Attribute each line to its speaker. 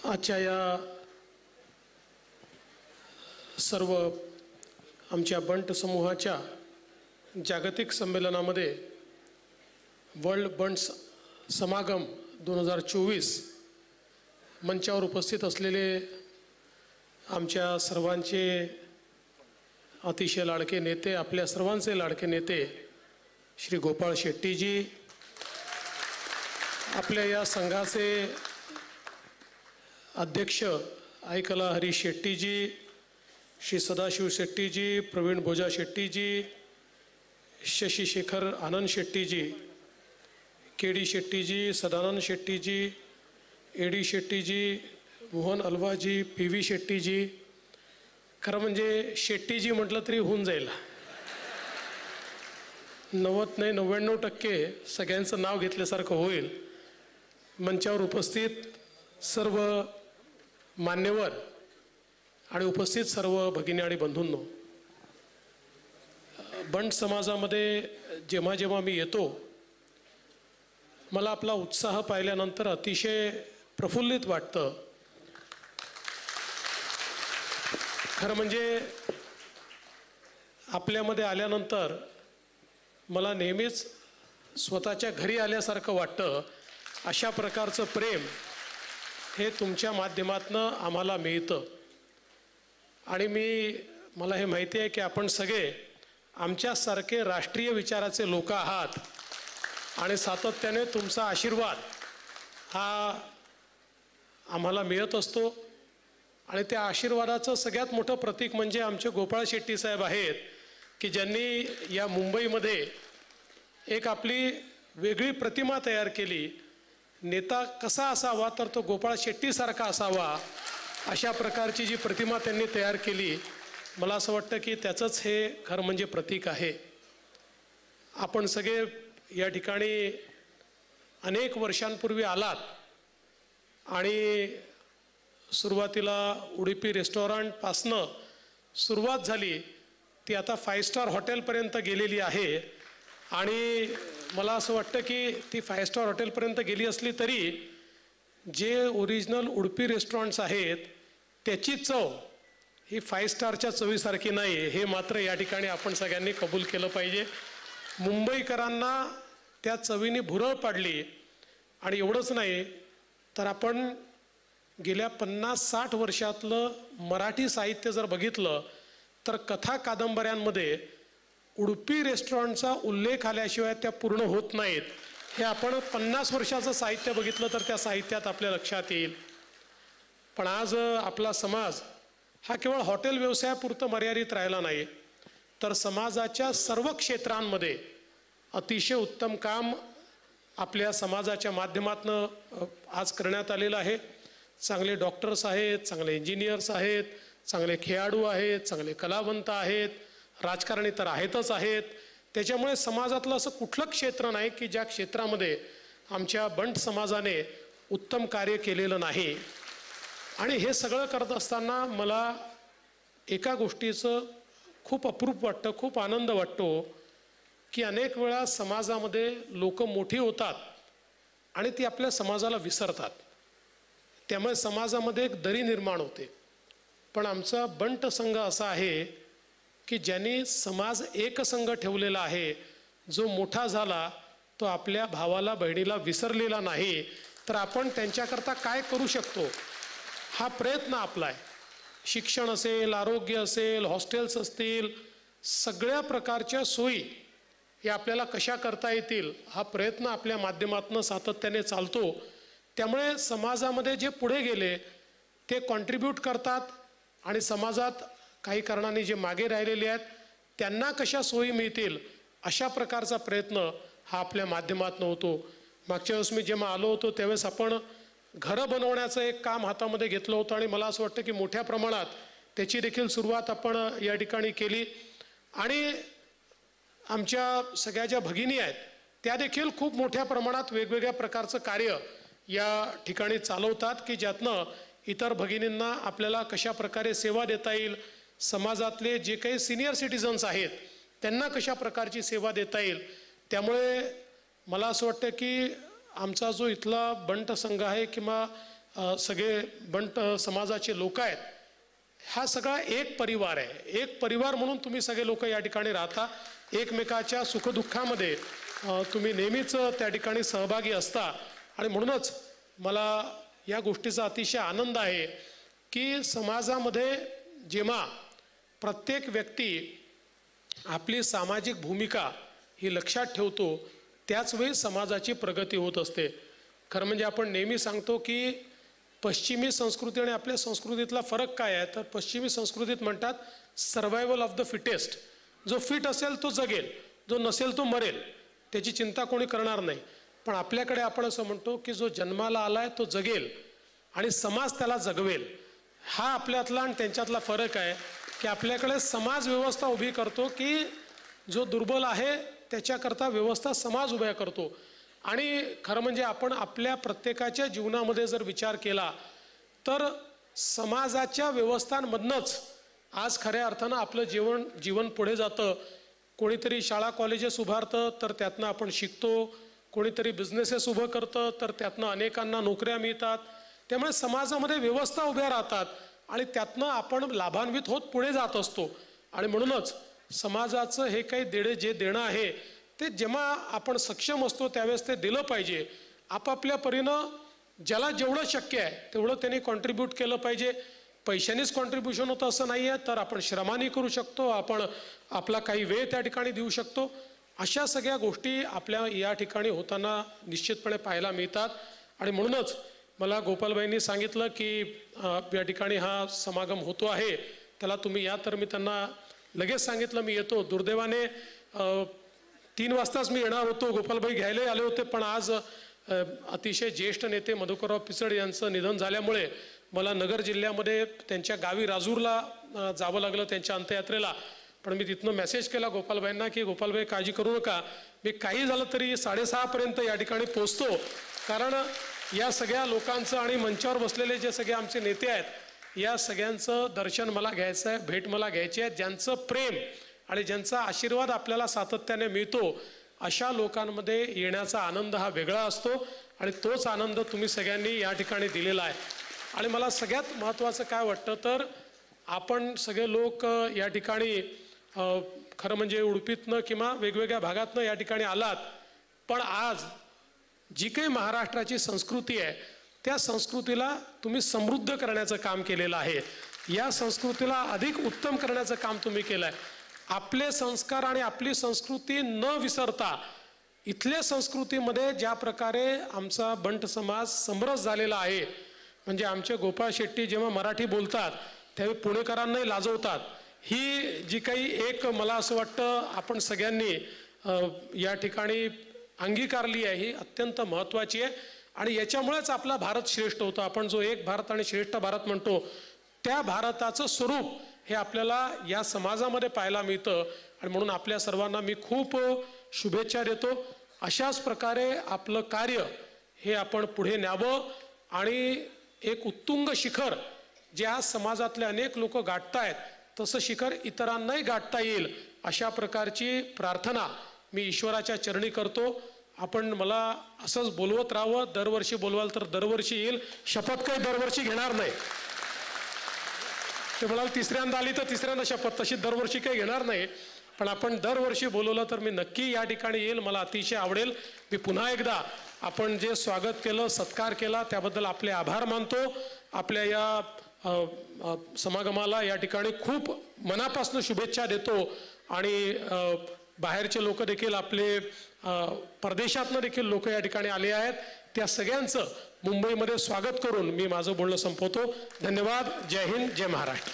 Speaker 1: आजच्या या सर्व आमच्या बंट समूहाच्या जागतिक संमेलनामध्ये वर्ल्ड बंट्स समागम 2024 मंचावर उपस्थित असलेले आमच्या सर्वांचे अतिशय लाडके नेते, आपल्या सर्वांचे लाडके नेते श्री गोपाळ शेट्टीजी, आपल्या या संघाचे अध्यक्ष आयकला Hari शेट्टीजी, Shri Sadashiv Shetty ji, Praveen Bhoja Shetty ji, Shashi Shekhar Anand Shetty ji, K D Shetty ji, Sadanand Shetty ji, A D Shetty ji, Mohan Alva ji, P V Shetty ji. खरं म्हणजे शेट्टीजी म्हटलं तरी होऊन जाईल. 90 नाही 99% सगळ्यांचं नाव घेतल्यासारखं होईल. मंचावर उपस्थित सर्व मान्यवर आणि उपस्थित सर्व भगिनी आणि बंधूंनो, बंट समाजामध्ये जेव्हा जेव्हा मी येतो, मला आपला उत्साह पाहिल्यानंतर अतिशय प्रफुल्लित वाटतं. खरं म्हणजे आपल्यामध्ये आल्यानंतर मला नेहमीच स्वतःच्या घरी आल्यासारखं वाटतं. अशा प्रकारचं प्रेम हे तुमच्या माध्यमातनं आम्हाला मिळतं. आणि मला हे माहिती आहे की आपण सगळे आमच्यासारखे राष्ट्रीय विचाराचे लोक आहात आणि सातत्याने तुमचा आशीर्वाद हा आम्हाला मिळत असतो. आणि त्या आशीर्वादाचं सगळ्यात मोठं प्रतीक म्हणजे आमचे गोपाळ शेट्टी साहेब आहेत की ज्यांनी या मुंबईमध्ये एक आपली वेगळी प्रतिमा तयार केली. नेता कसा असावा तर तो गोपाळ शेट्टीसारखा असावा, अशा प्रकारची जी प्रतिमा त्यांनी तयार केली. मला असं वाटतं की त्याचंच हे खरं म्हणजे प्रतीक आहे. आपण सगळे या ठिकाणी अनेक वर्षांपूर्वी आलात आणि सुरुवातीला उडुपी रेस्टॉरंटपासनं सुरुवात झाली, ती आता 5 स्टार हॉटेलपर्यंत गेलेली आहे. आणि मला असं वाटतं की ती 5 स्टार हॉटेलपर्यंत गेली असली तरी जे ओरिजिनल उडुपी रेस्टॉरंट्स आहेत त्याची चव ही 5 स्टारच्या चवीसारखी नाही, हे मात्र या ठिकाणी आपण सगळ्यांनी कबूल केलं पाहिजे. मुंबईकरांना त्या चवीने भुरळ पाडली. आणि एवढंच नाही तर आपण गेल्या 50-60 वर्षातलं मराठी साहित्य जर बघितलं तर कथा कादंबऱ्यांमध्ये उडुपी रेस्टॉरंटचा उल्लेख आल्याशिवाय त्या पूर्ण होत नाहीत. हे आपण 50 वर्षाचं साहित्य बघितलं तर त्या साहित्यात आपल्या लक्षात येईल. पण आज आपला समाज हा केवळ हॉटेल व्यवसायापुरतं मर्यादित राहिला नाही, तर समाजाच्या सर्व क्षेत्रांमध्ये अतिशय उत्तम काम आपल्या समाजाच्या माध्यमातून आज करण्यात आलेलं आहे. चांगले डॉक्टर्स आहेत, चांगले इंजिनियर्स आहेत, चांगले खेळाडू आहेत, चांगले कलावंत आहेत, राजकारणी तर आहेतच आहेत. त्याच्यामुळे समाजातलं असं कुठलं क्षेत्र नाही की ज्या क्षेत्रामध्ये आमच्या बंट समाजाने उत्तम कार्य केलेलं नाही. आणि हे सगळं करत असताना मला एका गोष्टीचं खूप अप्रूप वाटतं, खूप आनंद वाटतो की अनेक वेळा समाजामध्ये लोक मोठी होतात आणि ती आपल्या समाजाला विसरतात. त्यामुळे समाजामध्ये एक दरी निर्माण होते. पण आमचा बंट संघ असा आहे की ज्यांनी समाज एकसंघ ठेवलेला आहे. जो मोठा झाला तो आपल्या भावाला बहिणीला विसरलेला नाही. तर आपण त्यांच्याकरता काय करू शकतो हा प्रयत्न आपला आहे. शिक्षण असेल, आरोग्य असेल, हॉस्टेल्स असतील, सगळ्या प्रकारच्या सोयी हे आपल्याला कशा करता येतील हा प्रयत्न आपल्या माध्यमातून सातत्याने चालतो. त्यामुळे समाजामध्ये जे पुढे गेले ते कॉन्ट्रीब्यूट करतात आणि समाजात काही कारणाने जे मागे राहिलेले आहेत त्यांना कशा सोयी मिळतील अशा प्रकारचा प्रयत्न हा आपल्या माध्यमातून होतो. मागच्या वेळेस मी जेव्हा आलो होतो त्यावेळेस आपण घरं बनवण्याचं एक काम हातामध्ये घेतलं होतं आणि मला असं वाटतं की मोठ्या प्रमाणात त्याची देखील सुरुवात आपण या ठिकाणी केली. आणि आमच्या सगळ्या ज्या भगिनी आहेत त्या देखील खूप मोठ्या प्रमाणात वेगवेगळ्या प्रकारचं कार्य या ठिकाणी चालवतात की ज्यातनं इतर भगिनींना आपल्याला कशा प्रकारे सेवा देता येईल, समाजातले जे काही सिनियर सिटीजन्स आहेत त्यांना कशा प्रकारची सेवा देता येईल. त्यामुळे मला असं वाटतं की आमचा जो इथला बंट संघ आहे किंवा सगळे बंट समाजाचे लोक आहेत, हा सगळा एक परिवार आहे. एक परिवार म्हणून तुम्ही सगळे लोक या ठिकाणी राहता. एकमेकाच्या सुखदुःखामध्ये तुम्ही नेहमीच त्या ठिकाणी सहभागी असता. आणि म्हणूनच मला या गोष्टीचा अतिशय आनंद आहे की समाजामध्ये जेव्हा प्रत्येक व्यक्ती आपली सामाजिक भूमिका ही लक्षात ठेवतो, त्याच वेळी समाजाची प्रगती होत असते. खरं म्हणजे आपण नेहमी सांगतो की पश्चिमी संस्कृती आणि आपल्या संस्कृतीतला फरक काय आहे, तर पश्चिमी संस्कृतीत म्हणतात सर्वायवल ऑफ द फिटेस्ट. जो फिट असेल तो जगेल, जो नसेल तो मरेल, त्याची चिंता कोणी करणार नाही. पण आपल्याकडे आपण असं म्हणतो की जो जन्माला आलाय तो जगेल आणि समाज त्याला जगवेल. हा आपल्यातला आणि त्यांच्यातला फरक आहे की आपल्याकडे समाज व्यवस्था उभी करतो की जो दुर्बल आहे त्याच्याकरता व्यवस्था समाज उभ्या करतो. आणि खरं म्हणजे आपण आपल्या प्रत्येकाच्या जीवनामध्ये जर विचार केला तर समाजाच्या व्यवस्थांमधनंच आज खऱ्या अर्थानं आपलं जीवन पुढे जातं. कोणीतरी शाळा कॉलेजेस उभारतं तर त्यातनं आपण शिकतो, कोणीतरी बिझनेसेस उभं करतं तर त्यातनं अनेकांना नोकऱ्या मिळतात. त्यामुळे समाजामध्ये व्यवस्था उभ्या राहतात आणि त्यातनं आपण लाभान्वित होत पुढे जात असतो. आणि म्हणूनच समाजाचं हे काही जे देणं आहे ते जेव्हा आपण सक्षम असतो त्यावेळेस ते दिलं पाहिजे. आपापल्या परीनं ज्याला जेवढं शक्य आहे तेवढं त्यांनी कॉन्ट्रीब्यूट केलं पाहिजे. पैशानेच कॉन्ट्रीब्युशन होतं असं नाही आहे, तर आपण श्रमाने करू शकतो, आपण आपला काही वेळ त्या ठिकाणी देऊ शकतो. अशा सगळ्या गोष्टी आपल्या या ठिकाणी होताना निश्चितपणे पाहायला मिळतात. आणि म्हणूनच मला गोपालबाईंनी सांगितलं की या ठिकाणी हा समागम होतो आहे, त्याला तुम्ही या. तर मी त्यांना लगेच सांगितलं मी येतो. दुर्दैवाने 3 वाजताच मी येणार होतो, गोपालबाई घ्यायला आले होते, पण आज अतिशय ज्येष्ठ नेते मधुकरराव पिचड यांचं निधन झाल्यामुळे मला नगर जिल्ह्यामध्ये त्यांच्या गावी राजूरला जावं लागलं त्यांच्या अंत्ययात्रेला. पण मी तिथनं मेसेज केला गोपालबाईंना की गोपालबाई काळजी करू नका, मी काही झालं तरी 6:30पर्यंत या ठिकाणी पोचतो. कारण या सगळ्या लोकांचं आणि मंचावर बसलेले जे सगळे आमचे नेते आहेत या सगळ्यांचं दर्शन मला घ्यायचं आहे, भेट मला घ्यायची आहे. ज्यांचं प्रेम आणि ज्यांचा आशीर्वाद आपल्याला सातत्याने मिळतो अशा लोकांमध्ये येण्याचा आनंद हा वेगळा असतो आणि तोच आनंद तुम्ही सगळ्यांनी या ठिकाणी दिलेला आहे. आणि मला सगळ्यात महत्त्वाचं काय वाटतं तर आपण सगळे लोक या ठिकाणी खरं म्हणजे उडुपीतनं किंवा वेगवेगळ्या भागातनं या ठिकाणी आलात, पण आज जी काही महाराष्ट्राची संस्कृती आहे त्या संस्कृतीला तुम्ही समृद्ध करण्याचं काम केलेलं आहे. या संस्कृतीला अधिक उत्तम करण्याचं काम तुम्ही केलं आहे. आपले संस्कार आणि आपली संस्कृती न विसरता इथल्या संस्कृतीमध्ये ज्या प्रकारे आमचा बंट समाज समरस झालेला आहे, म्हणजे आमचे गोपाळ शेट्टी जेव्हा मराठी बोलतात त्यावेळी पुणेकरांनाही लाजवतात. ही जी काही एक मला असं वाटतं आपण सगळ्यांनी या ठिकाणी अंगीकारली आहे, ही अत्यंत महत्त्वाची आहे. आणि याच्यामुळेच आपला भारत श्रेष्ठ होतो. आपण जो एक भारत आणि श्रेष्ठ भारत म्हणतो त्या भारताचं स्वरूप हे आपल्याला या समाजामध्ये पाहायला मिळतं. आणि म्हणून आपल्या सर्वांना मी खूप शुभेच्छा देतो. अशाच प्रकारे आपलं कार्य हे आपण पुढे न्यावं आणि एक उत्तुंग शिखर जे आज समाजातले अनेक लोक गाठतायत तसं शिखर इतरांनाही गाठता येईल अशा प्रकारची प्रार्थना मी ईश्वराच्या चरणी करतो. आपण मला असंच बोलवत राहावं, दरवर्षी बोलवाल तर दरवर्षी येईल, शपथ काही दरवर्षी घेणार नाही. ते म्हणाल तिसऱ्यांदा आली तर तिसऱ्यांदा शपथ, तशी दरवर्षी काही घेणार नाही. पण आपण दरवर्षी बोलवलं तर मी नक्की या ठिकाणी येईल, मला अतिशय आवडेल. मी पुन्हा एकदा आपण जे स्वागत केलं, सत्कार केला त्याबद्दल आपले आभार मानतो. आपल्या या समागमाला या ठिकाणी खूप मनापासून शुभेच्छा देतो. आणि बाहेरचे लोक देखील आपले परदेशातनं देखील लोक या ठिकाणी आले आहेत, त्या सगळ्यांचं मुंबईमध्ये स्वागत करून मी माझं बोलणं संपवतो. धन्यवाद. जय हिंद, जय महाराष्ट्र.